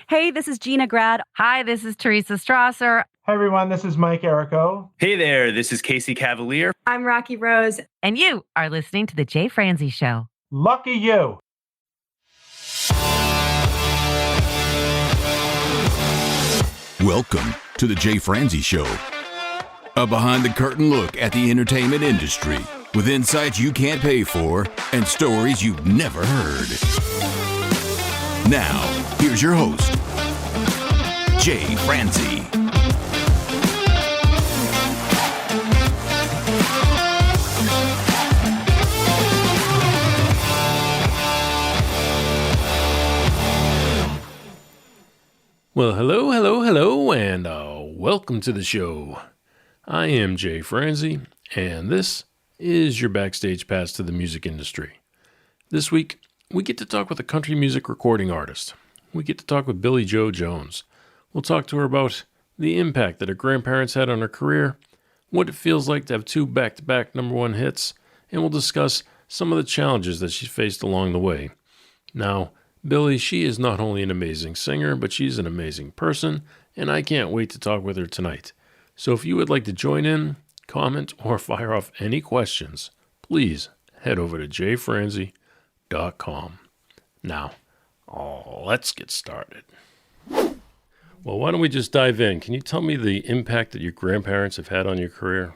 Hey, this is Gina Grad. Hi, this is Teresa Strasser. Hi, everyone. This is Mike Errico. Hey there, this is Casey Cavalier. I'm Rocky Rose. And you are listening to The Jay Franzi Show. Lucky you. Welcome to The Jay Franzi Show. A behind-the-curtain look at the entertainment industry with insights you can't pay for and stories you've never heard. Now, here's your host, Jay Franzi. Well, hello, and welcome to the show. I am Jay Franzi, and this is your backstage pass to the music industry. This week, we get to talk with a country music recording artist. We get to talk with Billie Jo Jones. We'll talk to her about the impact that her grandparents had on her career, what it feels like to have two back-to-back number one hits, and we'll discuss some of the challenges that she faced along the way. Now, Billie, she is not only an amazing singer, but she's an amazing person, and I can't wait to talk with her tonight. So if you would like to join in, comment, or fire off any questions, please head over to jfranzi.com. Now, let's get started. Well, why don't we just dive in? Can you tell me the impact that your grandparents have had on your career?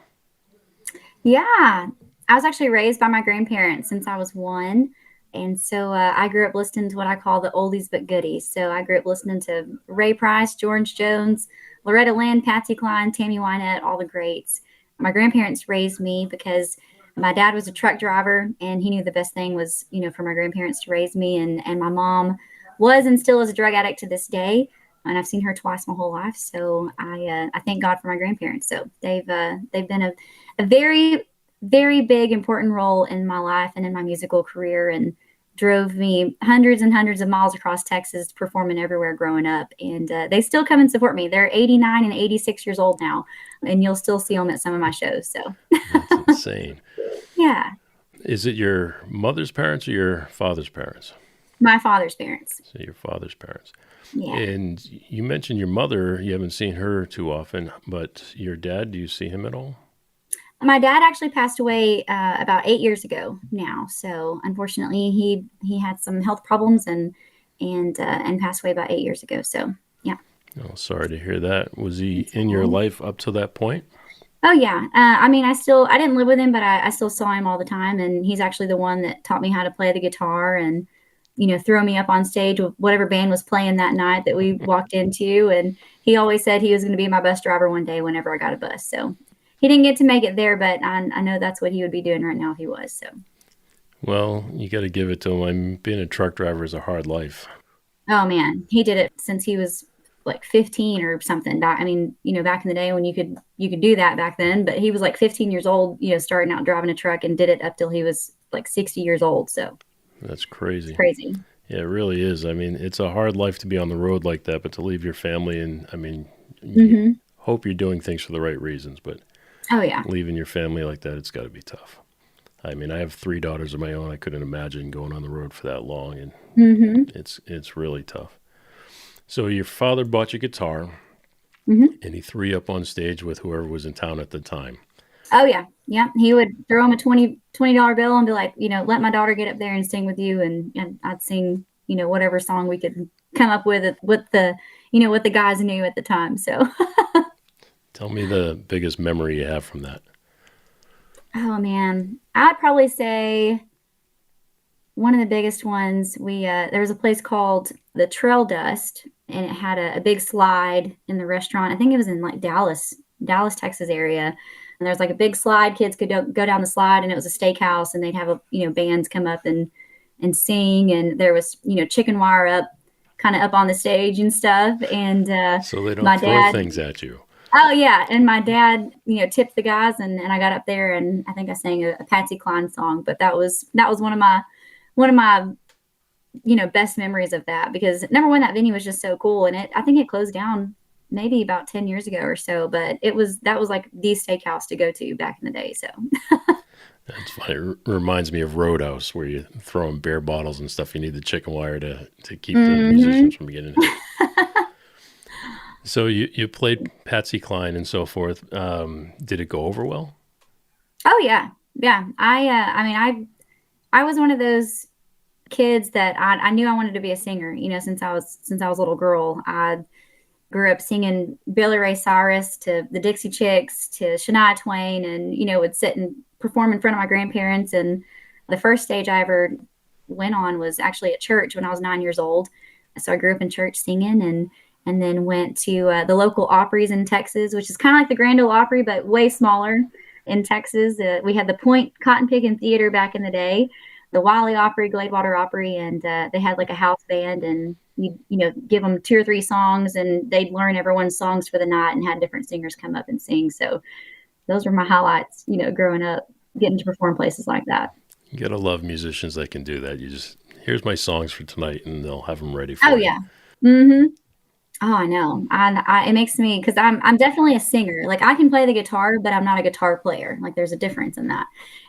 Yeah, I was actually raised by my grandparents since I was one. And so I grew up listening to what I call the oldies but goodies. So I grew up listening to Ray Price, George Jones, Loretta Lynn, Patsy Cline, Tammy Wynette, all the greats. My grandparents raised me because my dad was a truck driver, and he knew the best thing was, for my grandparents to raise me. And my mom was and still is a drug addict to this day. And I've seen her twice my whole life. So I thank God for my grandparents. So they've been a very, very big, important role in my life and in my musical career, and drove me hundreds and hundreds of miles across Texas, performing everywhere growing up. And they still come and support me. They're 89 and 86 years old now, and you'll still see them at some of my shows. So That's insane. Yeah. Is it your mother's parents or your father's parents? My father's parents. So your father's parents. Yeah. And you mentioned your mother, you haven't seen her too often, but your dad, do you see him at all? My dad actually passed away about 8 years ago now. So unfortunately, he had some health problems and passed away about 8 years ago. So yeah. Oh, sorry to hear that. Was he in your life up to that point? Oh yeah. I didn't live with him, but I still saw him all the time. And he's actually the one that taught me how to play the guitar and, throw me up on stage with whatever band was playing that night that we walked into. And he always said he was going to be my bus driver one day whenever I got a bus. So he didn't get to make it there, but I know that's what he would be doing right now if he was. So, well, you got to give it to him. Being a truck driver is a hard life. Oh man, he did it since he was like 15 or something. Back in the day when you could do that back then. But he was like 15 years old, starting out driving a truck, and did it up till he was like 60 years old. So that's crazy. It's crazy. Yeah, it really is. I mean, it's a hard life to be on the road like that, but to leave your family, and hope you're doing things for the right reasons, but. Oh, yeah. Leaving your family like that, it's got to be tough. I mean, I have 3 daughters of my own. I couldn't imagine going on the road for that long, and it's really tough. So your father bought you a guitar, and he threw you up on stage with whoever was in town at the time. Oh, yeah. Yeah. He would throw him a $20 bill and be like, let my daughter get up there and sing with you. And I'd sing, whatever song we could come up with what the guys knew at the time. So tell me the biggest memory you have from that. Oh man, I'd probably say one of the biggest ones. There was a place called the Trail Dust, and it had a big slide in the restaurant. I think it was in like Dallas, Texas area. And there's like a big slide. Kids could go down the slide, and it was a steakhouse, and they'd have bands come up and sing. And there was chicken wire kind of up on the stage and stuff. And so they don't throw things at you. Oh yeah, and my dad, tipped the guys, and I got up there, and I think I sang a Patsy Cline song. But that was one of my best memories of that, because number one, that venue was just so cool, and I think it closed down maybe about 10 years ago or so. But that was like the steakhouse to go to back in the day. So That's funny. It reminds me of Roadhouse, where you throw in beer bottles and stuff. You need the chicken wire to keep the musicians from getting in. So you played Patsy Cline and so forth. Did it go over well? Oh yeah, yeah. I was one of those kids that I knew I wanted to be a singer. Since I was a little girl. I grew up singing Billy Ray Cyrus to the Dixie Chicks to Shania Twain, and would sit and perform in front of my grandparents. And the first stage I ever went on was actually at church when I was 9 years old. So I grew up in church singing, and then went to the local Opry's in Texas, which is kind of like the Grand Ole Opry, but way smaller in Texas. We had the Point Cotton Picking Theater back in the day, the Wiley Opry, Gladewater Opry, and they had like a house band, and you give them 2 or 3 songs, and they'd learn everyone's songs for the night and had different singers come up and sing. So those were my highlights, growing up, getting to perform places like that. You gotta love musicians that can do that. You just, here's my songs for tonight, and they'll have them ready for Oh you. yeah. Mm-hmm. Oh, I know. It makes me, because I'm definitely a singer. Like I can play the guitar, but I'm not a guitar player. Like there's a difference in that.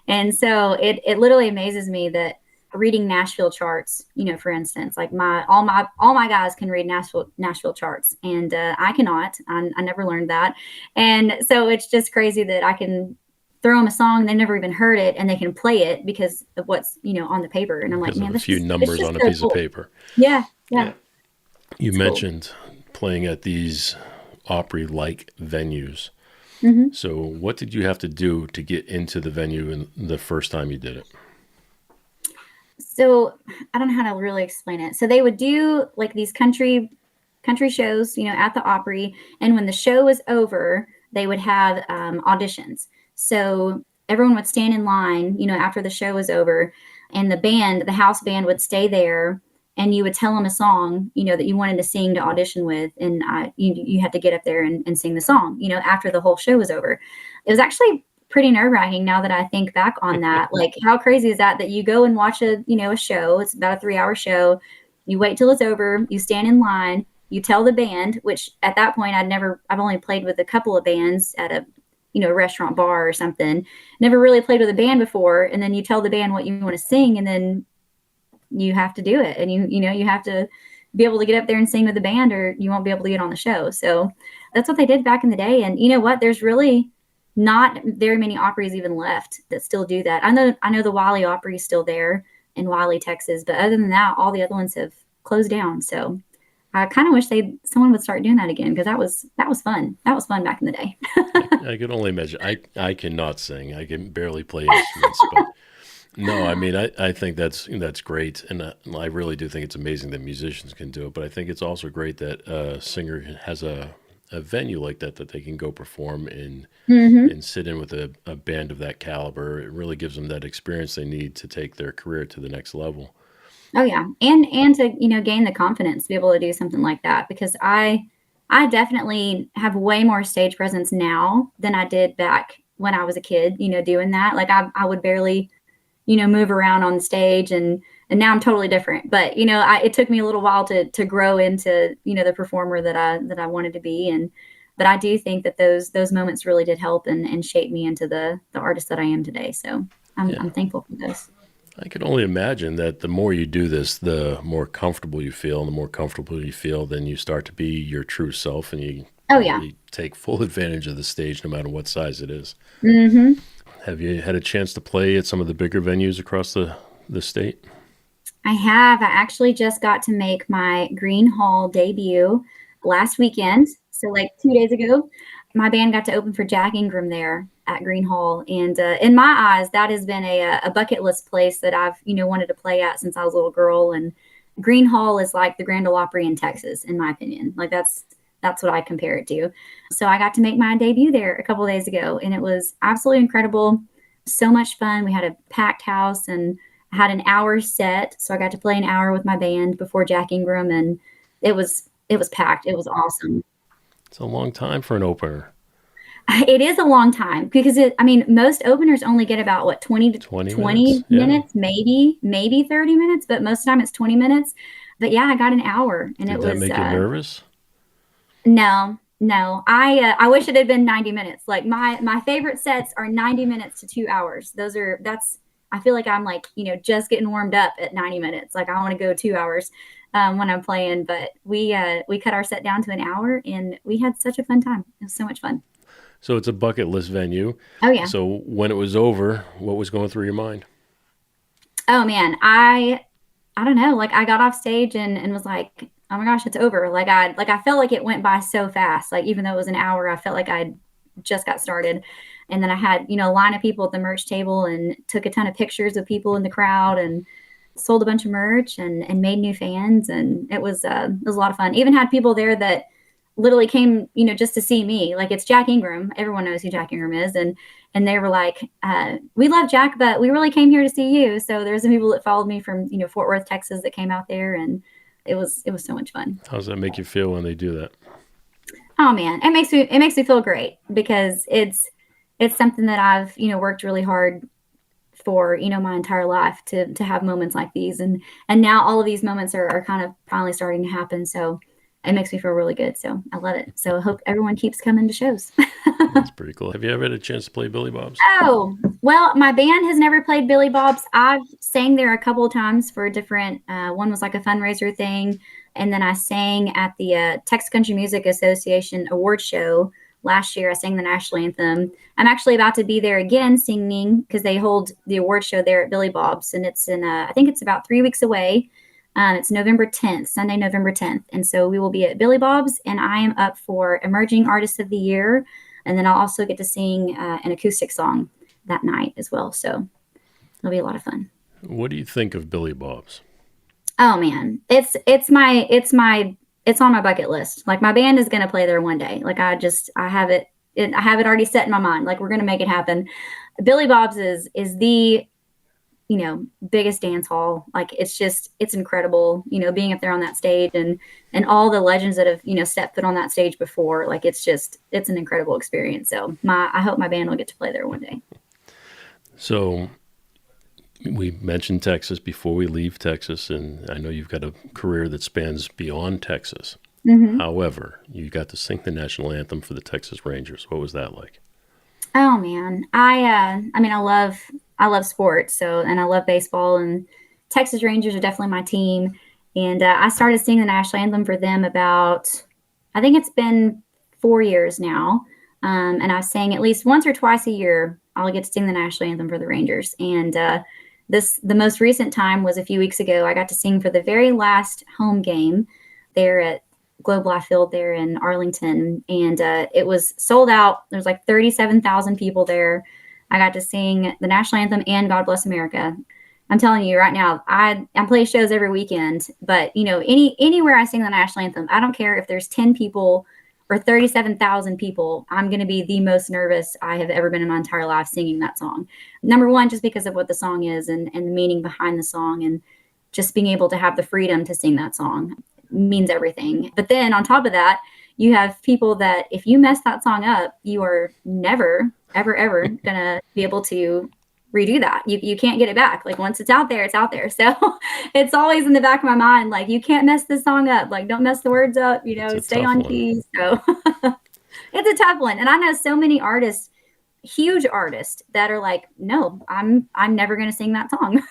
And so it literally amazes me that reading Nashville charts, for instance, like all my guys can read Nashville charts, and I cannot. I never learned that. And so it's just crazy that I can throw them a song, they've never even heard it, and they can play it because of what's on the paper. And I'm like, man, a few numbers on a piece of paper. Yeah. You mentioned playing at these Opry-like venues. Mm-hmm. So what did you have to do to get into the venue in the first time you did it? So I don't know how to really explain it. So they would do like these country shows, at the Opry. And when the show was over, they would have auditions. So everyone would stand in line, after the show was over, and the house band would stay there, and you would tell them a song, that you wanted to sing to audition with. And you had to get up there and sing the song, after the whole show was over. It was actually pretty nerve-wracking now that I think back on that. Like, how crazy is that you go and watch a show. It's about a 3-hour show. You wait till it's over. You stand in line. You tell the band, which at that point I've only played with a couple of bands at a restaurant bar or something. Never really played with a band before. And then you tell the band what you want to sing, and then you have to do it. And you have to be able to get up there and sing with the band, or you won't be able to get on the show. So that's what they did back in the day. And you know what? There's really not very many Opry's even left that still do that. I know the Wiley Opry is still there in Wiley, Texas, but other than that, all the other ones have closed down. So I kind of wish someone would start doing that again, because that was fun. That was fun back in the day. I can only imagine. I cannot sing. I can barely play instruments, but no, I mean, I think that's great, and I really do think it's amazing that musicians can do it. But I think it's also great that a singer has a venue like that they can go perform in and sit in with a band of that caliber. It really gives them that experience they need to take their career to the next level. Oh yeah, and to gain the confidence to be able to do something like that, because I definitely have way more stage presence now than I did back when I was a kid. Doing that, like I would barely move around on the stage, and now I'm totally different. But it took me a little while to grow into the performer that I wanted to be, but I do think that those moments really did help and shape me into the artist that I am today. So I'm thankful for those. I can only imagine that the more you do this, the more comfortable you feel, and the more comfortable you feel, then you start to be your true self, and you take full advantage of the stage, no matter what size it is. Mm-hmm. Have you had a chance to play at some of the bigger venues across the state? I have. I actually just got to make my Green Hall debut last weekend. So like 2 days ago, my band got to open for Jack Ingram there at Green Hall. And in my eyes, that has been a bucket list place that I've, wanted to play at since I was a little girl. And Green Hall is like the Grand Ole Opry in Texas, in my opinion. Like that's what I compare it to. So I got to make my debut there a couple of days ago, and it was absolutely incredible. So much fun. We had a packed house, and I had an hour set. So I got to play an hour with my band before Jack Ingram, and it was packed. It was awesome. It's a long time for an opener. It is a long time, because most openers only get about 20 minutes, maybe 30 minutes, but most of the time it's 20 minutes. But yeah, I got an hour, and Did that make you nervous? No, No, I wish it had been 90 minutes. Like my favorite sets are 90 minutes to 2 hours. I feel like I'm like, just getting warmed up at 90 minutes. Like I want to go 2 hours when I'm playing, but we cut our set down to an hour and we had such a fun time. It was so much fun. So it's a bucket list venue. Oh yeah. So when it was over, what was going through your mind? Oh man, I don't know. Like I got off stage and was like, oh my gosh, it's over. I felt like it went by so fast. Like even though it was an hour, I felt like I just got started. And then I had, a line of people at the merch table and took a ton of pictures of people in the crowd and sold a bunch of merch and made new fans. And it was a lot of fun. Even had people there that literally came, just to see me. Like it's Jack Ingram. Everyone knows who Jack Ingram is. And they were like, we love Jack, but we really came here to see you. So there's some people that followed me from, Fort Worth, Texas that came out there. And it was so much fun. How does that make you feel when they do that? Oh man, it makes me feel great because it's something that I've, worked really hard for, my entire life to have moments like these. And now all of these moments are kind of finally starting to happen. So it makes me feel really good. So I love it. So I hope everyone keeps coming to shows. That's pretty cool. Have you ever had a chance to play Billy Bob's? Oh, well, my band has never played Billy Bob's. I've sang there a couple of times for different, one was like a fundraiser thing. And then I sang at the Texas Country Music Association award show last year. I sang the national anthem. I'm actually about to be there again singing because they hold the award show there at Billy Bob's. And it's in, I think it's about 3 weeks away. It's November 10th, Sunday, November 10th. And so we will be at Billy Bob's and I am up for Emerging Artist of the Year. And then I'll also get to sing an acoustic song that night as well. So it'll be a lot of fun. What do you think of Billy Bob's? Oh man, it's on my bucket list. Like my band is going to play there one day. Like I have it already set in my mind. Like we're going to make it happen. Billy Bob's is the, biggest dance hall. Like it's incredible, being up there on that stage and all the legends that have, set foot on that stage before. Like it's an incredible experience. So I hope my band will get to play there one day. So we mentioned Texas before we leave Texas, and I know you've got a career that spans beyond Texas. Mm-hmm. However, you got to sing the national anthem for the Texas Rangers. What was that like? Oh man, I love sports, and I love baseball, and Texas Rangers are definitely my team. And I started singing the national anthem for them about, I think it's been 4 years now. And I sang at least once or twice a year. I'll get to sing the national anthem for the Rangers. And the most recent time was a few weeks ago. I got to sing for the very last home game there at Globe Life Field there in Arlington. And it was sold out. There's like 37,000 people there. I got to sing the national anthem and God Bless America. I'm telling you right now, I play shows every weekend, but anywhere I sing the national anthem, I don't care if there's 10 people or 37,000 people, I'm going to be the most nervous I have ever been in my entire life singing that song. Number one, just because of what the song is and the meaning behind the song, and just being able to have the freedom to sing that song means everything. But then on top of that, you have people that if you mess that song up, you are never, ever, ever going to be able to redo that. You can't get it back. Like once it's out there, it's out there. So it's always in the back of my mind, like you can't mess this song up. Like don't mess the words up, stay on key. So it's a tough one. And I know so many artists, huge artists that are like, no, I'm never going to sing that song.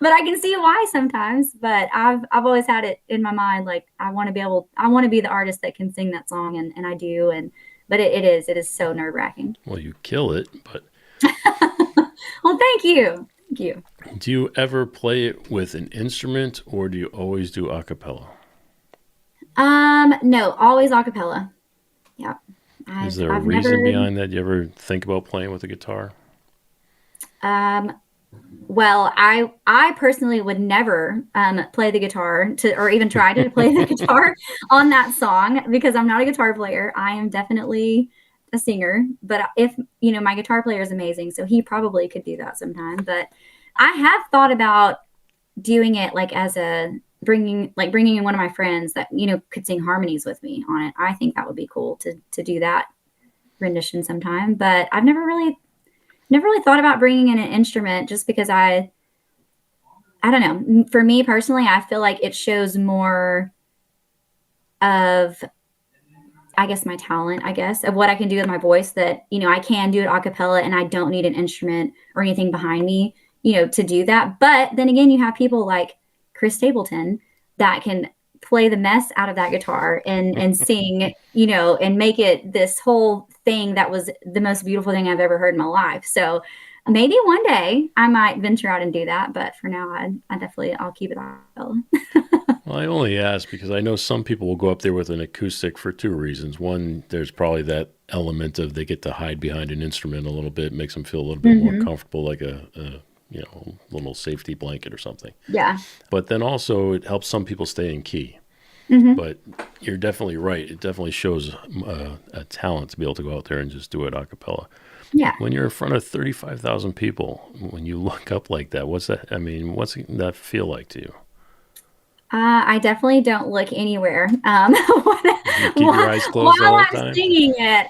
But I can see why sometimes, but I've always had it in my mind. Like I want to be the artist that can sing that song. And I do. But it is so nerve wracking. Well, you kill it, but. Well, thank you. Thank you. Do you ever play it with an instrument or do you always do a cappella? No, always a cappella. Yeah. Is there a reason behind that? You ever think about playing with a guitar? Well, I personally would never play the guitar or even try to play the guitar on that song because I'm not a guitar player. I am definitely a singer, but if my guitar player is amazing, so he probably could do that sometime. But I have thought about doing it like as bringing in one of my friends that could sing harmonies with me on it. I think that would be cool to do that rendition sometime. But I've never really thought about bringing in an instrument just because I don't know. For me personally, I feel like it shows more of I guess my talent, I guess, of what I can do with my voice, that, I can do it a cappella and I don't need an instrument or anything behind me, to do that. But then again, you have people like Chris Stapleton that can play the mess out of that guitar and sing, and make it this whole thing that was the most beautiful thing I've ever heard in my life. So maybe one day I might venture out and do that. But for now, I'll keep it a cappella. Well, I only ask because I know some people will go up there with an acoustic for two reasons. One, there's probably that element of they get to hide behind an instrument a little bit, makes them feel a little bit more comfortable, like a little safety blanket or something. Yeah. But then also it helps some people stay in key. But you're definitely right. It definitely shows a talent to be able to go out there and just do it a cappella. Yeah. When you're in front of 35,000 people, when you look up like that, what's that feel like to you? I definitely don't look anywhere. You keep your eyes closed while all the I'm time? singing it,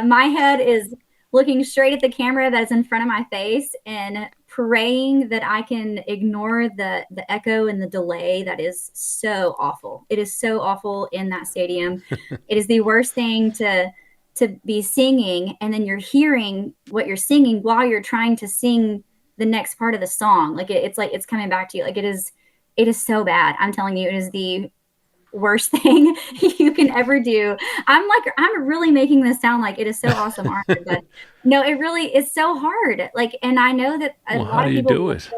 my head is looking straight at the camera that's in front of my face and praying that I can ignore the echo and the delay that is so awful. It is so awful in that stadium. It is the worst thing to be singing, and then you're hearing what you're singing while you're trying to sing the next part of the song. Like it's like it's coming back to you. Like it is so bad. I'm telling you, it is the worst thing you can ever do. I'm really making this sound like it is so awesome, aren't I? But no, it really is so hard. Like, and I know that a lot how of do you people do it?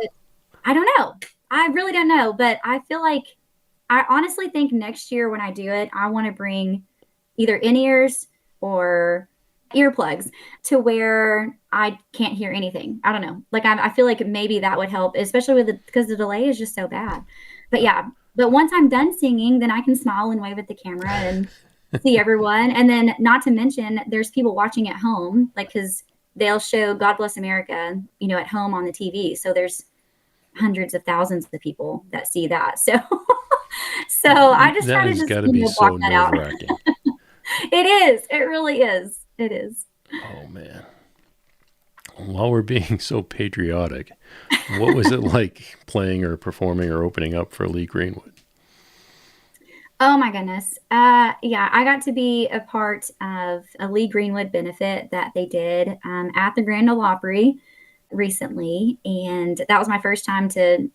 I don't know. I really don't know, but I feel like I honestly think next year when I do it, I want to bring either in-ears or earplugs to where I can't hear anything. I don't know. Like I feel like maybe that would help, especially because the delay is just so bad. But yeah, but once I'm done singing, then I can smile and wave at the camera and see everyone. And then not to mention, there's people watching at home, like, because they'll show God Bless America, at home on the TV. So there's hundreds of thousands of people that see that. So I just try to just block that out. It is. It really is. It is. Oh, man. While we're being so patriotic, what was it like playing or performing or opening up for Lee Greenwood? Oh, my goodness. Yeah, I got to be a part of a Lee Greenwood benefit that they did at the Grand Ole Opry recently. And that was my first time to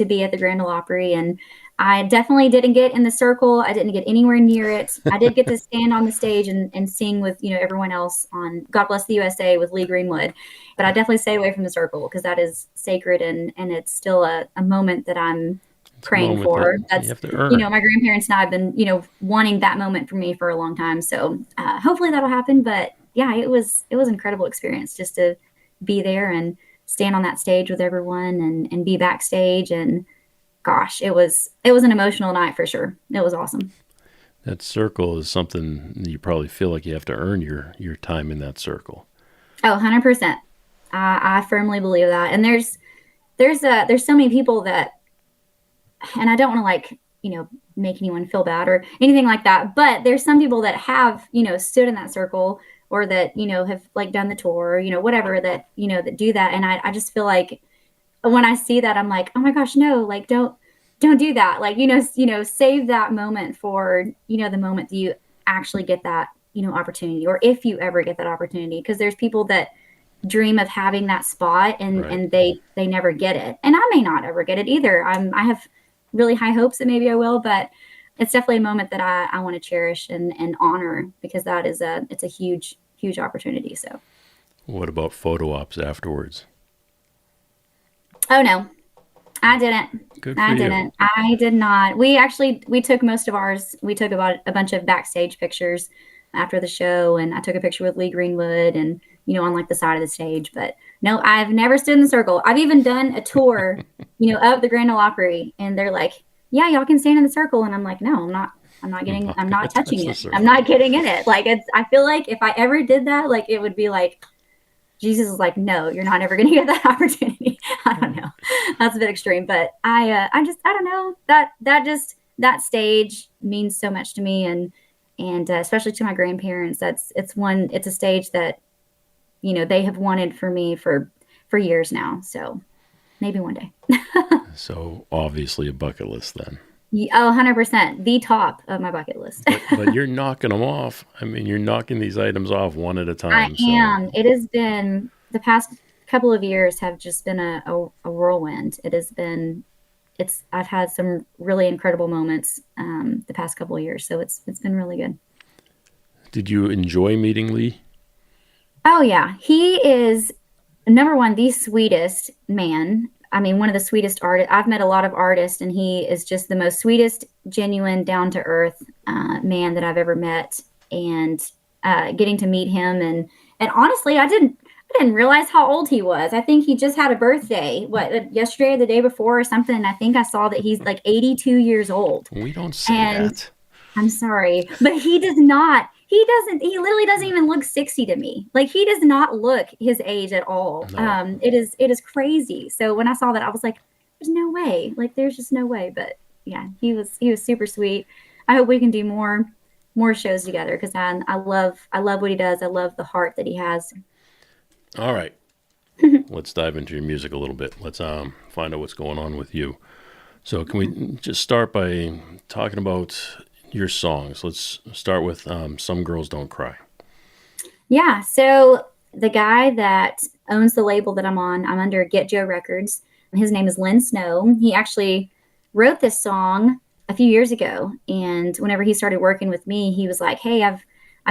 be at the Grand Ole Opry. And I definitely didn't get in the circle. I didn't get anywhere near it. I did get to stand on the stage and sing with, everyone else on God Bless the USA with Lee Greenwood. But I definitely stay away from the circle because that is sacred and it's still a moment that I'm praying for. That's, you have to earn. My grandparents and I have been, wanting that moment for me for a long time. So hopefully that'll happen. But yeah, it was an incredible experience just to be there and stand on that stage with everyone and be backstage. And gosh, it was an emotional night for sure. It was awesome. That circle is something you probably feel like you have to earn your time in that circle. Oh, 100%. I firmly believe that. And there's so many people that, and I don't want to make anyone feel bad or anything like that, but there's some people that have, stood in that circle or that, have done the tour, or, whatever that, that do that. And I just feel like when I see that, I'm like, oh my gosh, no, don't do that. Save that moment for, the moment that you actually get that, opportunity, or if you ever get that opportunity, because there's people that dream of having that spot and they never get it. And I may not ever get it either. I have really high hopes that maybe I will, but it's definitely a moment that I want to cherish and honor, because that is it's a huge, huge opportunity. So what about photo ops afterwards? Oh no, I didn't. Good for you. Didn't. I did not. We took most of ours. We took about a bunch of backstage pictures after the show, and I took a picture with Lee Greenwood and, on the side of the stage. But no, I've never stood in the circle. I've even done a tour, of the Grand Ole Opry, and they're like, yeah, y'all can stand in the circle. And I'm like, no, I'm not touching it. I'm not getting in it. I feel like if I ever did that, that would be like, Jesus is like, no, you're not ever going to get that opportunity. I don't know. That's a bit extreme, but I don't know, that stage means so much to me. And especially to my grandparents, it's a stage that, they have wanted for me for years now. So maybe one day. So obviously a bucket list then. Oh, 100%. The top of my bucket list. But you're knocking them off. I mean, you're knocking these items off one at a I time. So am. It has been the past couple of years have just been a whirlwind. It has been. I've had some really incredible moments the past couple of years, so it's been really good. did you enjoy meeting Lee? Oh yeah, he is number one, the sweetest man. I mean, one of the sweetest artists. I've met a lot of artists, and he is just the most sweetest, genuine, down to earth man that I've ever met. And getting to meet him, and honestly, I didn't realize how old he was. I think he just had a birthday. What, yesterday or the day before or something? And I think I saw that he's like 82 years old. We don't say And that. I'm sorry, but he does not. He literally doesn't even look 60 to me. Like, he does not look his age at all. No. It is crazy. So when I saw that, I was like, there's no way. Like, there's just no way. But yeah, he was super sweet. I hope we can do more shows together, because I love what he does. I love the heart that he has. All right. Let's dive into your music a little bit. Let's find out what's going on with you. So can we just start by talking about your songs? Let's start with Some Girls Don't Cry. Yeah. So the guy that owns the label that I'm under Get Joe Records. His name is Lynn Snow. He actually wrote this song a few years ago. And whenever he started working with me, he was like, hey, I've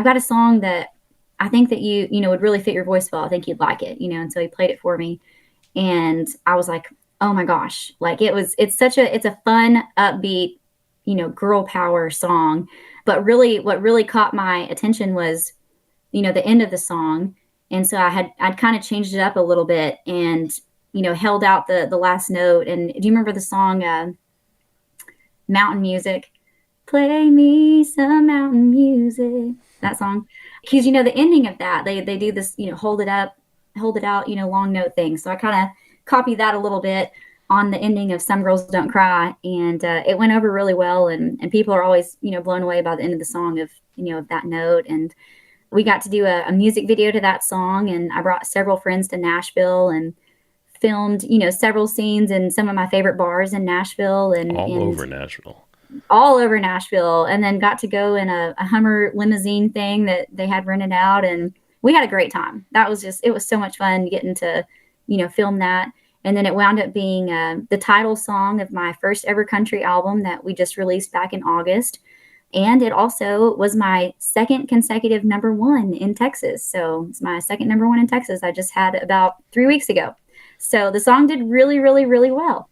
got a song that I think that you would really fit your voice well. I think you'd like it, and so he played it for me. And I was like, oh my gosh, like it's a fun, upbeat, girl power song. But really, what really caught my attention was, the end of the song. And so I'd kind of changed it up a little bit and, held out the last note. And do you remember the song, Mountain Music? Play me some mountain music. That song. Because, the ending of that, they do this, hold it up, hold it out, long note thing. So I kind of copied that a little bit on the ending of Some Girls Don't Cry. And it went over really well. And people are always, blown away by the end of the song of, of that note. And we got to do a music video to that song. And I brought several friends to Nashville and filmed, several scenes in some of my favorite bars in Nashville. Over Nashville. All over Nashville, and then got to go in a Hummer limousine thing that they had rented out, and we had a great time. It was so much fun getting to, film that. And then it wound up being the title song of my first ever country album that we just released back in August. And it also was my second consecutive #1 in Texas. So it's my second #1 in Texas. I just had about 3 weeks ago. So the song did really, really, really well.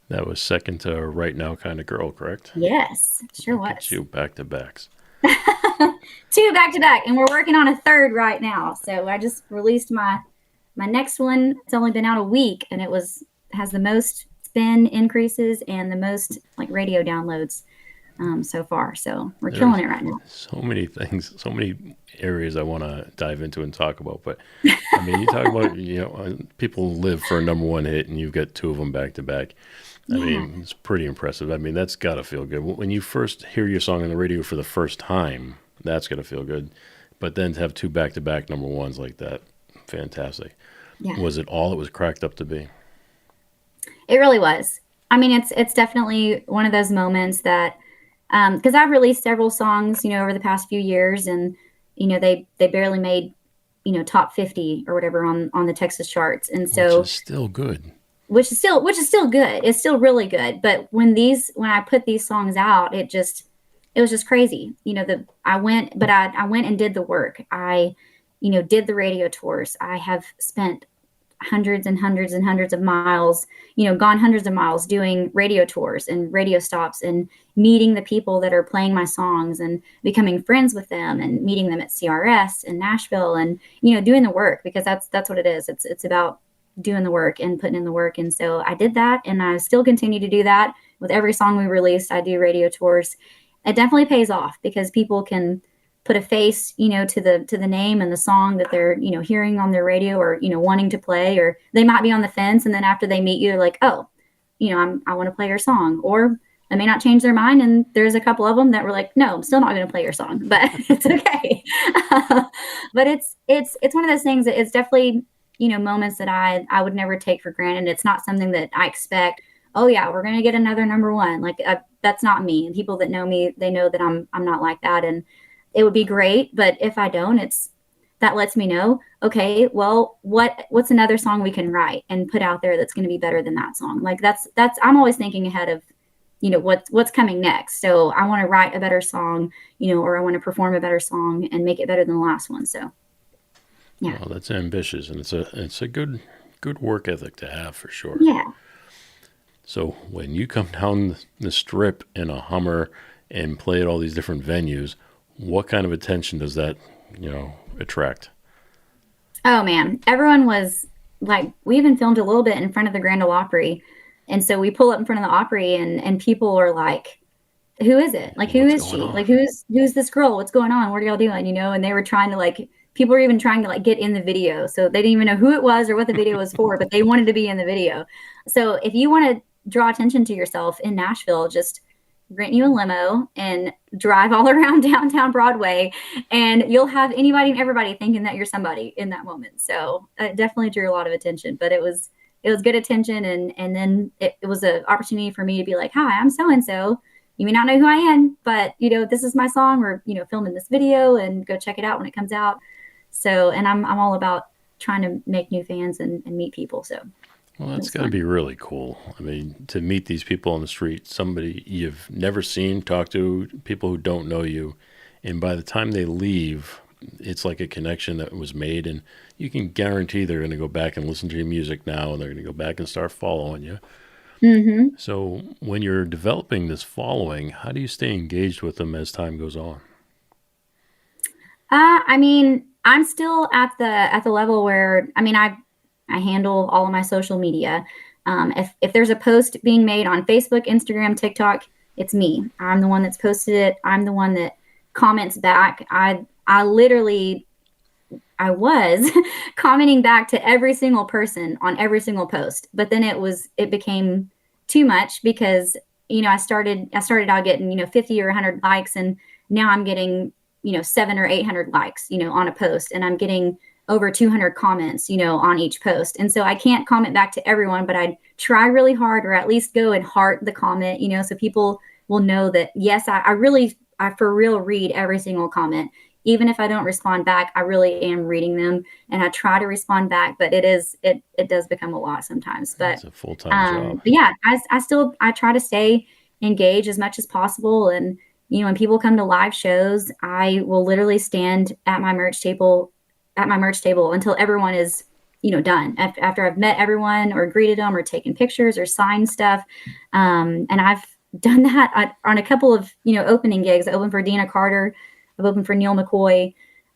That was second to Right Now Kind of Girl, correct? Yes, sure was. Get you back-to-backs. 2 back-to-back, and we're working on a third right now. So I just released my next one. It's only been out a week, and has the most spin increases and the most radio downloads so far. So we're killing it right now. So many things, so many areas I want to dive into and talk about. But I mean, you talk about, people live for a #1 hit, and you've got 2 of them back-to-back. I mean, it's pretty impressive. I mean, that's got to feel good. When you first hear your song on the radio for the first time, that's got to feel good. But then to have 2 back-to-back #1s like that, fantastic. Yeah. Was it all it was cracked up to be? It really was. I mean, it's definitely one of those moments that, because I've released several songs, over the past few years, and, they barely made, top 50 or whatever on the Texas charts. And so, which is still good. Which is still good. It's still really good. But when I put these songs out, it was just crazy. I went and did the work. I, did the radio tours. I have spent hundreds and hundreds and hundreds of miles, gone hundreds of miles doing radio tours and radio stops and meeting the people that are playing my songs and becoming friends with them and meeting them at CRS in Nashville and, doing the work, because that's what it is. It's about doing the work and putting in the work. And so I did that, and I still continue to do that with every song we release. I do radio tours. It definitely pays off, because people can put a face, to the name and the song that they're, hearing on their radio or, wanting to play, or they might be on the fence. And then after they meet you, they're like, oh, I want to play your song. Or they may not change their mind. And there's a couple of them that were like, no, I'm still not going to play your song, but it's okay. But it's one of those things that it's definitely, moments that I would never take for granted. It's not something that I expect. oh yeah, we're going to get another number one. Like that's not me. And people that know me, they know that I'm not like that. And it would be great. But if I don't, that lets me know, okay, well, what's another song we can write and put out there that's going to be better than that song? Like I'm always thinking ahead of, what's coming next. So I want to write a better song, or I want to perform a better song and make it better than the last one. So yeah. Well, that's ambitious, and it's a good work ethic to have for sure. Yeah. So when you come down the strip in a Hummer and play at all these different venues, what kind of attention does that, attract? Oh man, everyone was like, we even filmed a little bit in front of the Grand Ole Opry. And so we pull up in front of the Opry and people are like, who is it? Like, who is she? Like, who's this girl? What's going on? What are y'all doing? And they were trying to people were even trying to get in the video. So they didn't even know who it was or what the video was for, but they wanted to be in the video. So if you want to draw attention to yourself in Nashville, just rent you a limo and drive all around downtown Broadway, and you'll have anybody and everybody thinking that you're somebody in that moment. So it definitely drew a lot of attention, but it was good attention. And then it was an opportunity for me to be like, hi, I'm so-and-so. You may not know who I am, but this is my song. We're, filming this video, and go check it out when it comes out. So, and I'm all about trying to make new fans and meet people. So, well, that's got to be really cool. I mean, to meet these people on the street, somebody you've never seen, talk to, people who don't know you. And by the time they leave, it's like a connection that was made, and you can guarantee they're going to go back and listen to your music now, and they're going to go back and start following you. Mm-hmm. So when you're developing this following, how do you stay engaged with them as time goes on? I mean, I'm still at the level where, I handle all of my social media. If there's a post being made on Facebook, Instagram, TikTok, it's me. I'm the one that's posted it. I'm the one that comments back. I was commenting back to every single person on every single post, but then it became too much because, I started out getting, 50 or 100 likes, and now I'm getting, 700 or 800 likes, on a post, and I'm getting over 200 comments, on each post. And so I can't comment back to everyone, but I try really hard, or at least go and heart the comment, so people will know that, yes, I for real read every single comment. Even if I don't respond back, I really am reading them, and I try to respond back, but it does become a lot sometimes. But it's a full-time job. But yeah, I try to stay engaged as much as possible. And, when people come to live shows, I will literally stand at my merch table until everyone is, done. After I've met everyone or greeted them or taken pictures or signed stuff. And I've done that on a couple of, opening gigs. I opened for Dina Carter. I've opened for Neil McCoy.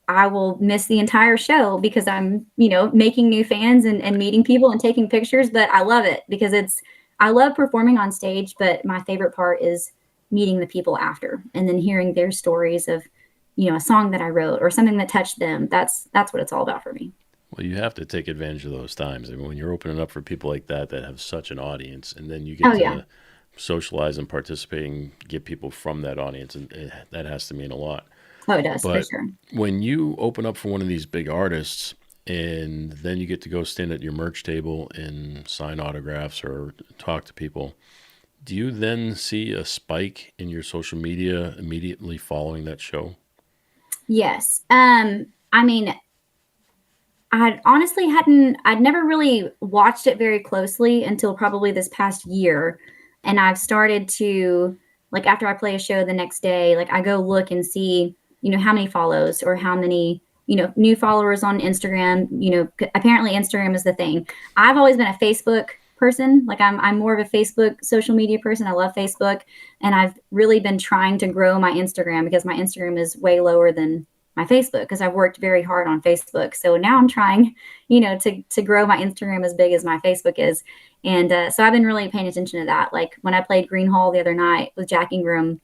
I will miss the entire show because I'm, making new fans and meeting people and taking pictures. But I love it because I love performing on stage. But my favorite part is meeting the people after, and then hearing their stories of, a song that I wrote or something that touched them. That's what it's all about for me. Well, you have to take advantage of those times. I mean, when you're opening up for people like that have such an audience, and then you get to socialize and participate and get people from that audience, and that has to mean a lot. Oh, it does, but for sure. When you open up for one of these big artists, and then you get to go stand at your merch table and sign autographs or talk to people, do you then see a spike in your social media immediately following that show? Yes. I mean, I'd never really watched it very closely until probably this past year. And I've started to, after I play a show the next day, I go look and see, how many follows or how many, new followers on Instagram. Apparently Instagram is the thing. I've always been a Facebook person. I'm more of a Facebook social media person. I love Facebook, and I've really been trying to grow my Instagram because my Instagram is way lower than my Facebook because I've worked very hard on Facebook. So now I'm trying, to grow my Instagram as big as my Facebook is. And so I've been really paying attention to that. When I played Green Hall the other night with Jack Ingram,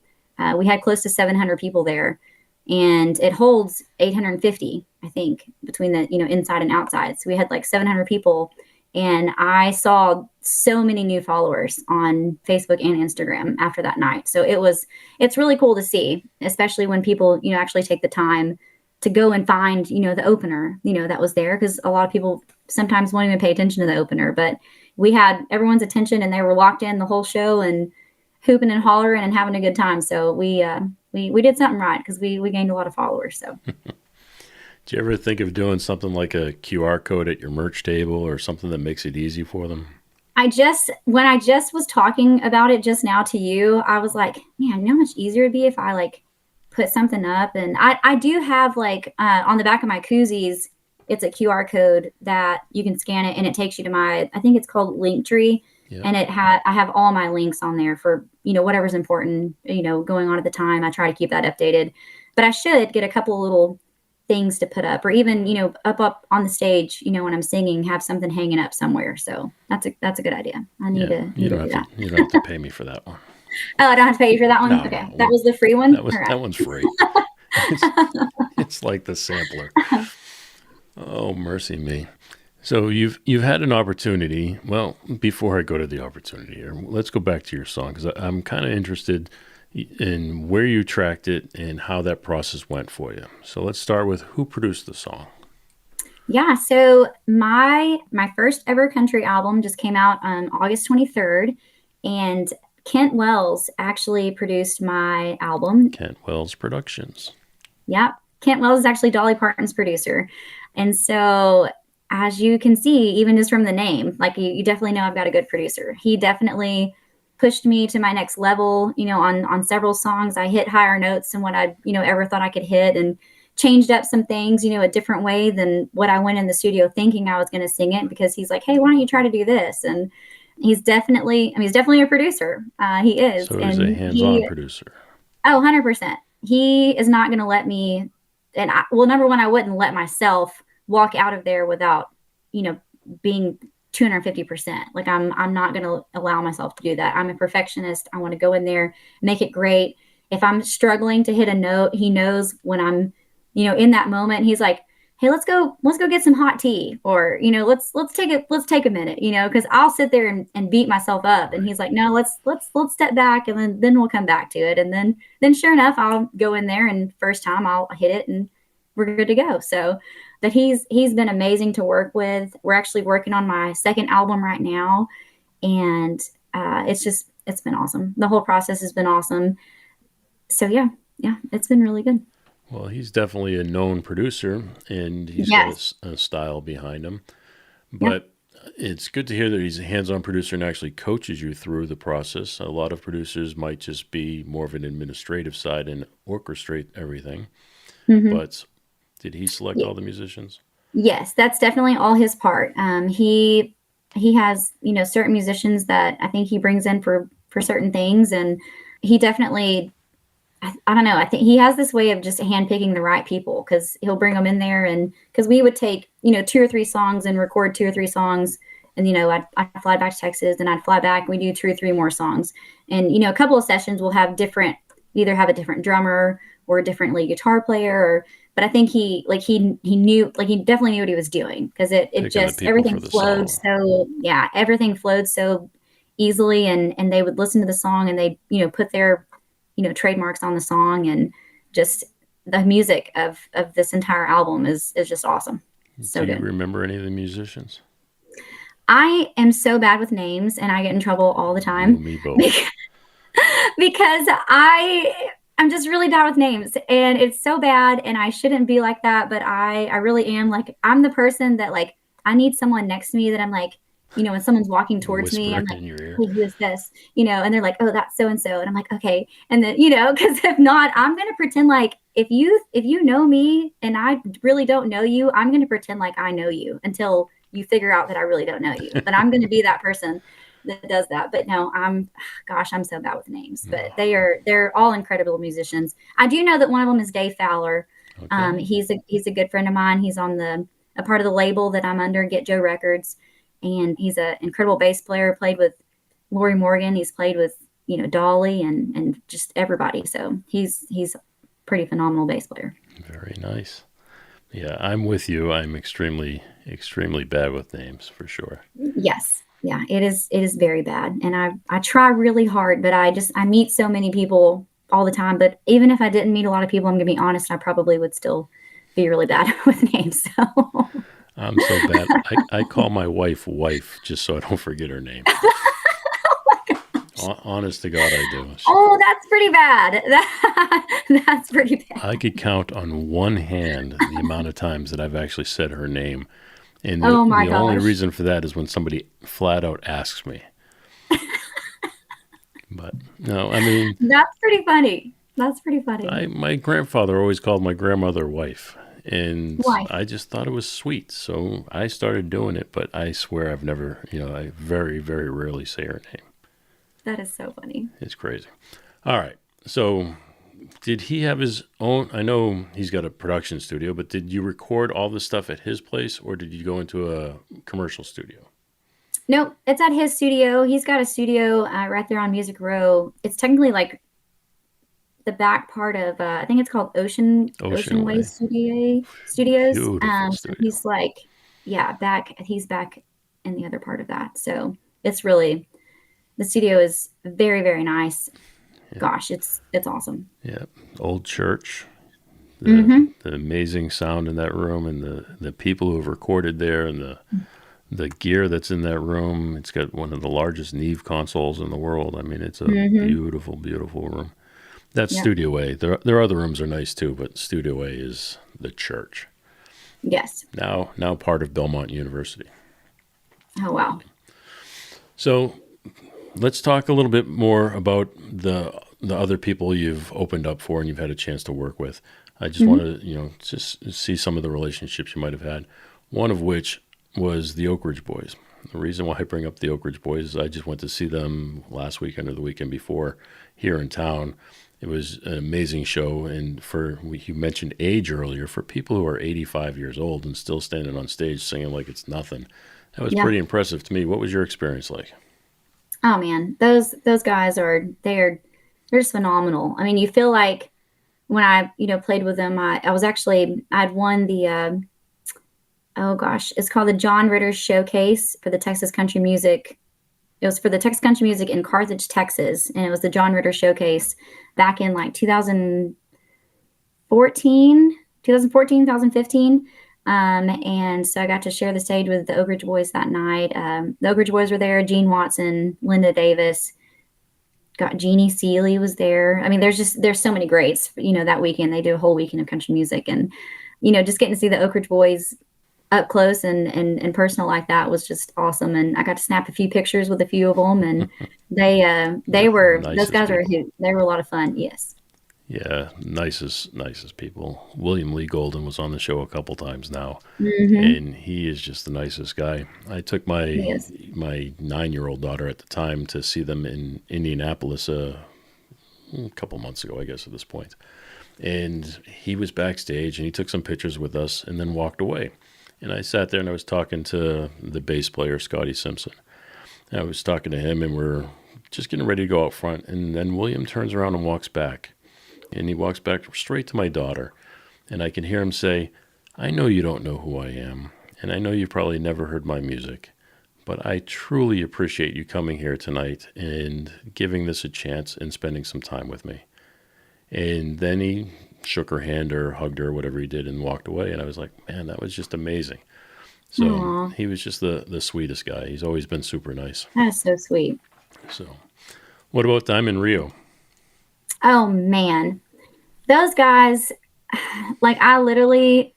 we had close to 700 people there, and it holds 850, I think, between the, inside and outside. So we had 700 people. And I saw so many new followers on Facebook and Instagram after that night. So it's really cool to see, especially when people, actually take the time to go and find, the opener, that was there. Because a lot of people sometimes won't even pay attention to the opener. But we had everyone's attention and they were locked in the whole show and hooping and hollering and having a good time. So we did something right because we gained a lot of followers. So. Do you ever think of doing something like a QR code at your merch table or something that makes it easy for them? When I just was talking about it just now to you, I was like, man, you know how much easier it'd be if I like put something up. And I do have like on the back of my koozies, it's a QR code that you can scan it and it takes you to I think it's called Linktree. Yeah. And I have all my links on there for, whatever's important, going on at the time. I try to keep that updated, but I should get a couple of little things to put up, or even, up on the stage, when I'm singing, have something hanging up somewhere. So that's a good idea. I need to do that. You don't have to pay me for that one. Oh, I don't have to pay you for that one? No, okay. No. That was the free one? That one's free. It's like the sampler. Oh, mercy me. So you've had an opportunity. Well, before I go to the opportunity here, let's go back to your song, because I'm kind of interested in where you tracked it and how that process went for you. So let's start with who produced the song. Yeah, so my first ever country album just came out on August 23rd, and Kent Wells actually produced my album. Kent Wells Productions. Yeah, Kent Wells is actually Dolly Parton's producer. And so as you can see, even just from the name, like you definitely know I've got a good producer. He definitely pushed me to my next level, on several songs. I hit higher notes than what I, ever thought I could hit, and changed up some things, a different way than what I went in the studio thinking I was going to sing it, because he's like, hey, why don't you try to do this? And he's definitely a producer. He is. So he's a hands-on producer. Oh, 100%. He is not going to let me, number one, I wouldn't let myself walk out of there without, being 250%. Like I'm not going to allow myself to do that. I'm a perfectionist. I want to go in there, make it great. If I'm struggling to hit a note, he knows when I'm, in that moment. He's like, hey, let's go get some hot tea, or, let's take a minute, because I'll sit there and beat myself up. And he's like, no, let's step back, and then we'll come back to it. And then sure enough, I'll go in there, and first time I'll hit it and we're good to go. So, but he's been amazing to work with. We're actually working on my second album right now. And it's been awesome. The whole process has been awesome. So yeah, it's been really good. Well, he's definitely a known producer, and he's got a style behind him. But it's good to hear that he's a hands-on producer and actually coaches you through the process. A lot of producers might just be more of an administrative side and orchestrate everything. Mm-hmm. But did he select all the musicians? Yes, that's definitely all his part. He has, certain musicians that I think he brings in for certain things, and he definitely, I don't know. I think he has this way of just handpicking the right people, because he'll bring them in there, and because we would take, 2 or 3 songs and record 2 or 3 songs. And, I'd fly back to Texas, and I'd fly back, and we do 2 or 3 more songs. And, a couple of sessions will have either have a different drummer or a different lead guitar player, but I think he knew, he definitely knew what he was doing, because everything flowed everything flowed so easily, and they would listen to the song, and they, put their, trademarks on the song, and just the music of this entire album is just awesome. So do you remember any of the musicians? I am so bad with names, and I get in trouble all the time. Me both. Because I'm just really bad with names, and it's so bad, and I shouldn't be like that, but I really am. Like, I'm the person that, like, I need someone next to me that I'm like, when someone's walking towards me, I'm like, hey, who is this? And they're like, oh, that's so-and-so. And I'm like, okay. And then, because if not, I'm going to pretend like if you know me and I really don't know you, I'm going to pretend like I know you until you figure out that I really don't know you. But I'm going to be that person that does that. But no, I'm so bad with names, but they're all incredible musicians. I do know that one of them is Dave Fowler. Okay. He's a good friend of mine. He's on a part of the label that I'm under, Get Joe Records. And he's an incredible bass player, played with Lori Morgan. He's played with, Dolly and just everybody. So he's pretty phenomenal bass player. Very nice. Yeah, I'm with you. I'm extremely, extremely bad with names, for sure. Yes. Yeah, it is very bad. And I try really hard, but I meet so many people all the time. But even if I didn't meet a lot of people, I'm going to be honest, I probably would still be really bad with names. So I'm so bad. I call my wife just so I don't forget her name. Honest to God, I do. Oh, that's pretty bad. That's pretty bad. I could count on one hand the amount of times that I've actually said her name. And the, Oh my the only gosh. reason for that is when somebody flat out asks me. But no, I mean, That's pretty funny. That's pretty funny. my grandfather always called my grandmother wife. And Wife. I just thought it was sweet. So I started doing it. But I swear I've never, I very, very rarely say her name. That is so funny. It's crazy. All right. So did he have his own? I know he's got a production studio, but did you record all this stuff at his place or did you go into a commercial studio? Nope, it's at his studio. He's got a studio right there on Music Row. It's technically like the back part of, I think it's called Ocean Way. Way Studios. Beautiful So studio. he's like, yeah, he's back in the other part of that. So it's really, the studio is very, very nice. Yeah. Gosh, it's awesome. Yeah. Old church. Mm-hmm. The amazing sound in that room and the people who have recorded there and the gear that's in that room. It's got one of the largest Neve consoles in the world. I mean, it's a beautiful, beautiful room. That's Studio A. Their other rooms are nice too, but Studio A is the church. Yes. Now part of Belmont University. Oh, wow. So let's talk a little bit more about the other people you've opened up for and you've had a chance to work with. I just want to, just see some of the relationships you might have had. One of which was the Oak Ridge Boys. The reason why I bring up the Oak Ridge Boys is I just went to see them last weekend or the weekend before here in town. It was an amazing show. And you mentioned age earlier, for people who are 85 years old and still standing on stage singing like it's nothing, that was pretty impressive to me. What was your experience like? Oh man, those guys they're just phenomenal. I mean, you feel like when I played with them, I'd won the oh gosh, it's called the John Ritter Showcase for the Texas Country Music. It was for the Texas Country Music in Carthage, Texas, and it was the John Ritter Showcase back in like 2015. And so I got to share the stage with the Oak Ridge Boys that night. The Oak Ridge Boys were there. Gene Watson, Linda Davis, got Jeannie Seeley was there. I mean, there's so many greats. That weekend they did a whole weekend of country music, and just getting to see the Oak Ridge Boys up close and personal like that was just awesome. And I got to snap a few pictures with a few of them, and they were those guys were a hoot. They were a lot of fun. Yes. Yeah, nicest people. William Lee Golden was on the show a couple times now, Mm-hmm. and he is just the nicest guy. I took my Yes. my 9-year-old daughter at the time to see them in Indianapolis a couple months ago, I guess, at this point. And he was backstage, and he took some pictures with us and then walked away. And I sat there and I was talking to the bass player, Scotty Simpson. And I was talking to him, and we're just getting ready to go out front. And then William turns around and walks back. And he walks back straight to my daughter. And I can hear him say, "I know you don't know who I am. And I know you've probably never heard my music. But I truly appreciate you coming here tonight and giving this a chance and spending some time with me." And then he shook her hand or hugged her, whatever he did, and walked away. And I was like, man, that was just amazing. So Aww. he was just the sweetest guy. He's always been super nice. That is so sweet. So what about Diamond Rio? Oh man, those guys, like I literally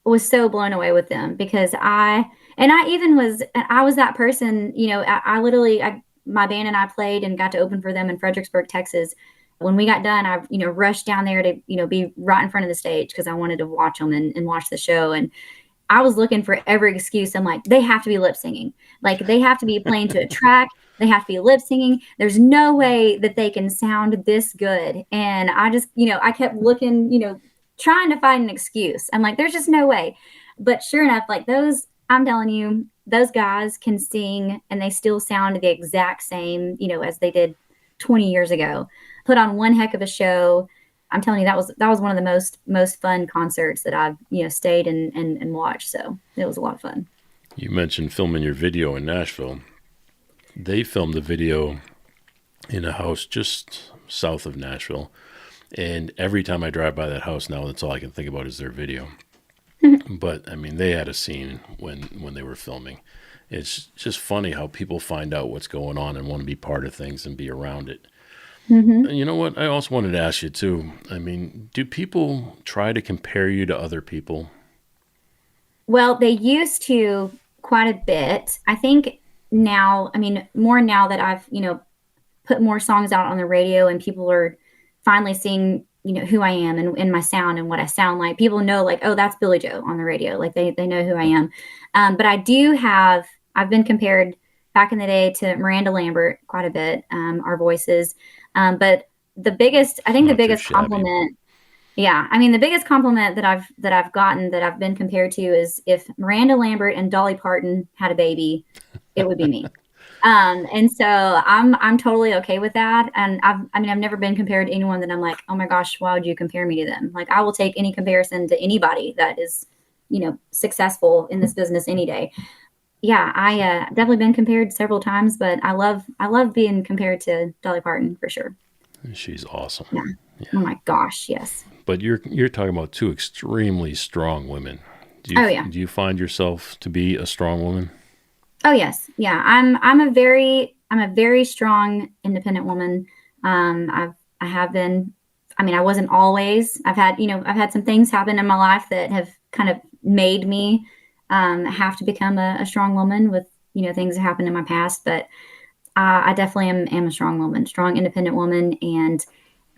was so blown away with them because I was that person, my band and I played and got to open for them in Fredericksburg, Texas. When we got done, I, rushed down there to, be right in front of the stage because I wanted to watch them and watch the show. And I was looking for every excuse. I'm like, they have to be lip singing. Like they have to be playing to a track. They have to be lip singing. There's no way that they can sound this good. And I just, I kept looking, trying to find an excuse. I'm like, there's just no way. But sure enough, like I'm telling you, those guys can sing and they still sound the exact same, as they did 20 years ago. Put on one heck of a show. I'm telling you, that was one of the most fun concerts that I've, stayed and watched. So it was a lot of fun. You mentioned filming your video in Nashville. They filmed the video in a house just south of Nashville. And every time I drive by that house now, that's all I can think about is their video. But I mean, they had a scene when they were filming. It's just funny how people find out what's going on and want to be part of things and be around it. Hmm. And you know what? I also wanted to ask you too. I mean, do people try to compare you to other people? Well, they used to quite a bit. I think now, I mean, more now that I've, put more songs out on the radio and people are finally seeing, who I am and my sound and what I sound like. People know like, oh, that's Billie Jo on the radio. Like they know who I am. But I've been compared back in the day to Miranda Lambert quite a bit, our voices. But the biggest Shabby. compliment, yeah, I mean, the biggest compliment that I've gotten that I've been compared to is if Miranda Lambert and Dolly Parton had a baby, it would be me. And so I'm totally okay with that. And I've never been compared to anyone that I'm like, oh my gosh, why would you compare me to them? Like I will take any comparison to anybody that is, successful in this business any day. Yeah, I definitely been compared several times, but I love being compared to Dolly Parton for sure. She's awesome. Yeah. Oh my gosh, yes. But you're talking about two extremely strong women. Do you find yourself to be a strong woman? Oh yes. Yeah. I'm a very strong independent woman. I have been, I wasn't always. I've had some things happen in my life that have kind of made me have to become a strong woman with, things that happened in my past, but I definitely am a strong woman, strong independent woman. And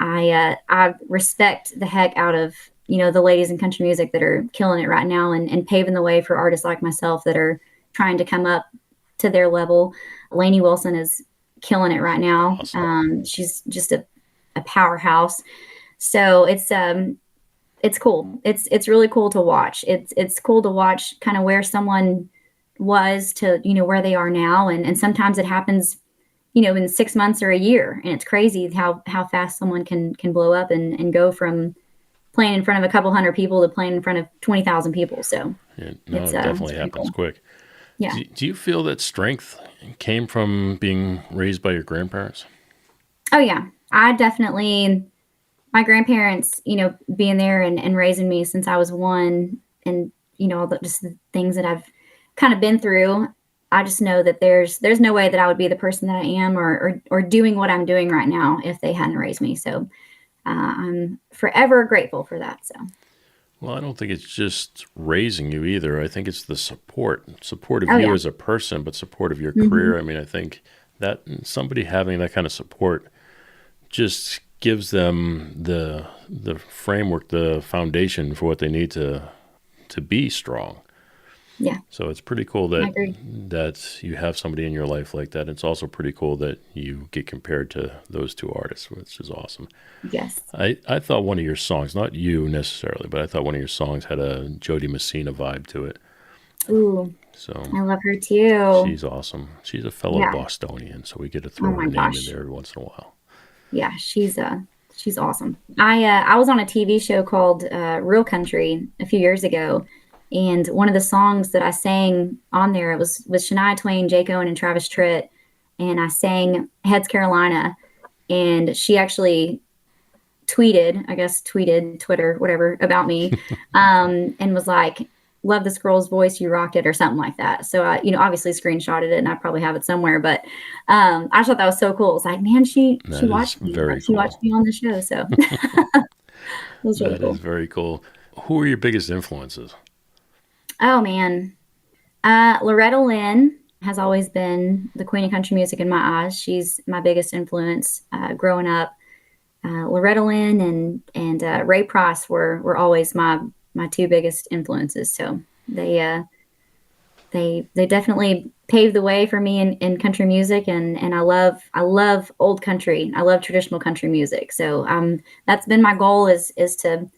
I respect the heck out of, the ladies in country music that are killing it right now and paving the way for artists like myself that are trying to come up to their level. Lainey Wilson is killing it right now. Awesome. She's just a powerhouse. So it's cool. It's really cool to watch. It's cool to watch kind of where someone was to, where they are now. And sometimes it happens, in 6 months or a year. And it's crazy how fast someone can blow up and go from playing in front of a couple hundred people to playing in front of 20,000 people. So it definitely happens cool. Quick. Yeah. Do you feel that strength came from being raised by your grandparents? Oh yeah. My grandparents, being there and raising me since I was one and, all just the things that I've kind of been through. I just know that there's no way that I would be the person that I am or doing what I'm doing right now if they hadn't raised me. So I'm forever grateful for that. So. Well, I don't think it's just raising you either. I think it's the support of you as a person, but support of your career. I mean, I think that somebody having that kind of support just gives them the framework, the foundation for what they need to be strong. Yeah. So it's pretty cool that you have somebody in your life like that. It's also pretty cool that you get compared to those two artists, which is awesome. Yes. I thought one of your songs, not you necessarily, but I thought one of your songs had a Jody Messina vibe to it. Ooh. So I love her too. She's awesome. She's a fellow Bostonian, so we get to throw her name in there every once in a while. Yeah, she's awesome. I was on a TV show called Real Country a few years ago, and one of the songs that I sang on there was with Shania Twain, Jake Owen, and Travis Tritt, and I sang Heads Carolina, and she actually tweeted, Twitter, whatever, about me, and was like, love this girl's voice, you rocked it, or something like that. So I, obviously screenshotted it and I probably have it somewhere, but I just thought that was so cool. It's like, man, she watched me. She watched me on the show. So it was really cool. That is very cool. Who are your biggest influences? Oh man. Loretta Lynn has always been the queen of country music in my eyes. She's my biggest influence growing up. Loretta Lynn and Ray Price were always my two biggest influences. So they definitely paved the way for me in country music. And I love old country. I love traditional country music. So that's been my goal is to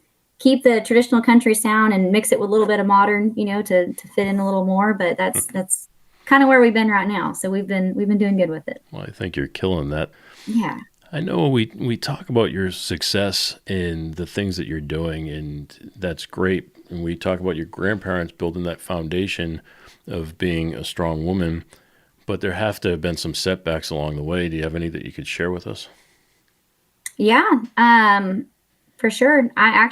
keep the traditional country sound and mix it with a little bit of modern, to fit in a little more. But that's kind of where we've been right now. So we've been doing good with it. Well, I think you're killing that. Yeah. I know we talk about your success and the things that you're doing, and that's great. And we talk about your grandparents building that foundation of being a strong woman, but there have to have been some setbacks along the way. Do you have any that you could share with us? Yeah, for sure. I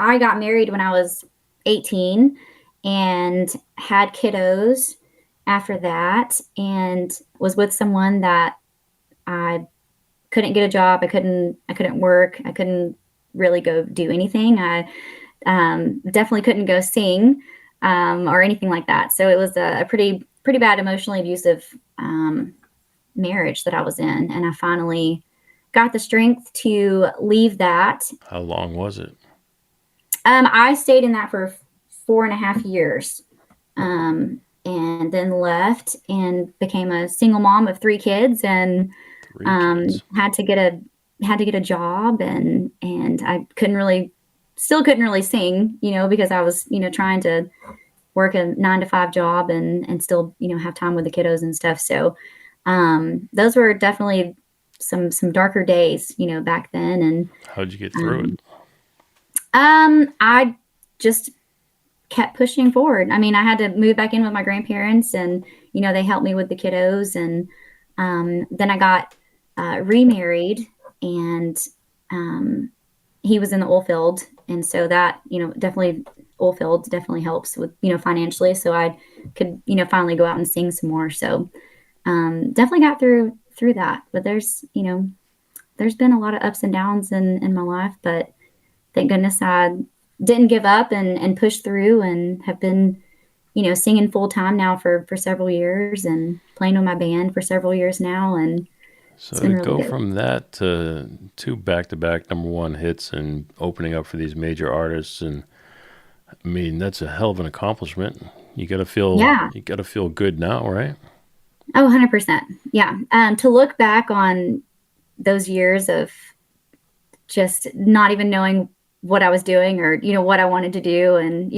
I got married when I was 18 and had kiddos after that, and was with someone that I couldn't get a job. I couldn't work. I couldn't really go do anything. I definitely couldn't go sing or anything like that. So it was a pretty bad emotionally abusive marriage that I was in. And I finally got the strength to leave that. How long was it? I stayed in that for 4.5 years, and then left and became a single mom of 3 kids, and had to get a job, and I still couldn't really sing, because I was, trying to work a 9-to-5 job and still, have time with the kiddos and stuff. So, those were definitely some darker days, back then. And how'd you get through it? I just kept pushing forward. I mean, I had to move back in with my grandparents, and, they helped me with the kiddos. And, then I got, remarried, and, he was in the oil field. And so that, definitely oil field definitely helps with, financially. So I could, finally go out and sing some more. So, definitely got through that, but there's been a lot of ups and downs in my life, but thank goodness I didn't give up and pushed through, and have been, singing full time now for several years, and playing with my band for several years now. And so to really go from that to 2 back-to-back #1 hits and opening up for these major artists, and I mean, that's a hell of an accomplishment. You got to feel good now, right? Oh, 100%. Yeah. To look back on those years of just not even knowing what I was doing, or, what I wanted to do, and,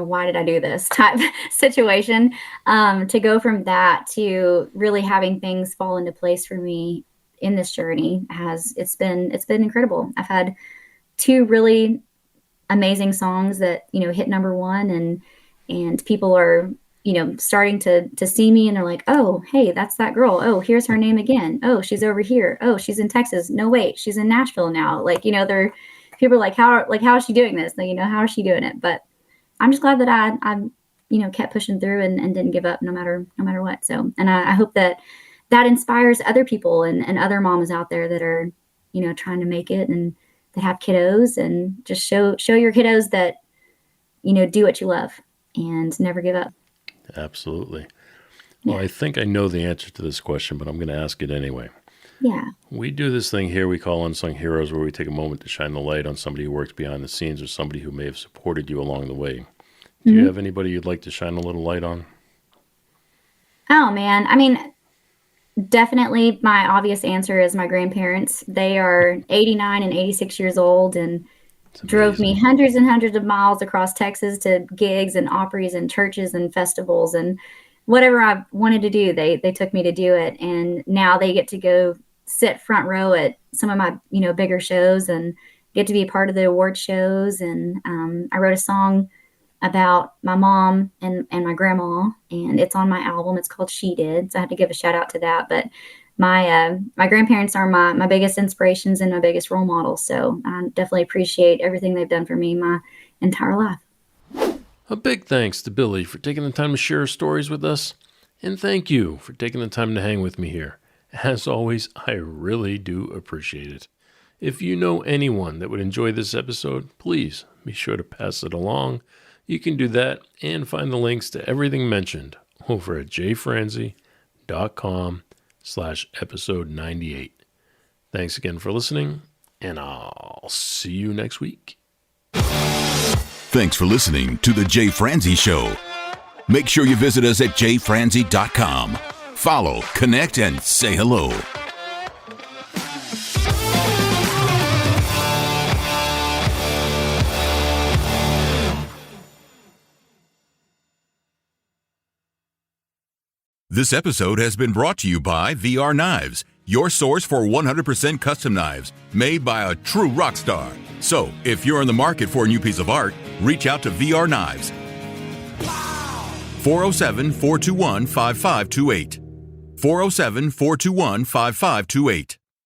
why did I do this type situation, to go from that to really having things fall into place for me in this journey it's been incredible. I've had 2 really amazing songs that, hit #1, and people are, starting to see me, and they're like, oh, hey, that's that girl. Oh, here's her name again. Oh, she's over here. Oh, she's in Texas. No, wait, she's in Nashville now. Like, people are like, how is she doing this? Like, how is she doing it? But I'm just glad that I kept pushing through and didn't give up no matter what. So, and I hope that inspires other people and other moms out there that are, trying to make it, and that have kiddos, and just show your kiddos that, do what you love and never give up. Absolutely. Well, I think I know the answer to this question, but I'm going to ask it anyway. Yeah. We do this thing here we call Unsung Heroes, where we take a moment to shine the light on somebody who works behind the scenes, or somebody who may have supported you along the way. Do you have anybody you'd like to shine a little light on? Oh, man. I mean, definitely my obvious answer is my grandparents. They are 89 and 86 years old, and drove me hundreds and hundreds of miles across Texas to gigs and Opries and churches and festivals, and whatever I wanted to do, they took me to do it. And now they get to go sit front row at some of my, bigger shows, and get to be a part of the award shows. And I wrote a song about my mom and my grandma, and it's on my album. It's called She Did. So I had to give a shout out to that. But my grandparents are my biggest inspirations and my biggest role models. So I definitely appreciate everything they've done for me my entire life. A big thanks to Billie for taking the time to share her stories with us. And thank you for taking the time to hang with me here. As always, I really do appreciate it. If you know anyone that would enjoy this episode, please be sure to pass it along. You can do that and find the links to everything mentioned over at jfranzi.com/episode 98. Thanks again for listening, and I'll see you next week. Thanks for listening to The Jay Franzi Show. Make sure you visit us at jfranzi.com. Follow, connect, and say hello. This episode has been brought to you by VR Knives, your source for 100% custom knives made by a true rock star. So, if you're in the market for a new piece of art, reach out to VR Knives. 407-421-5528. 407-421-5528.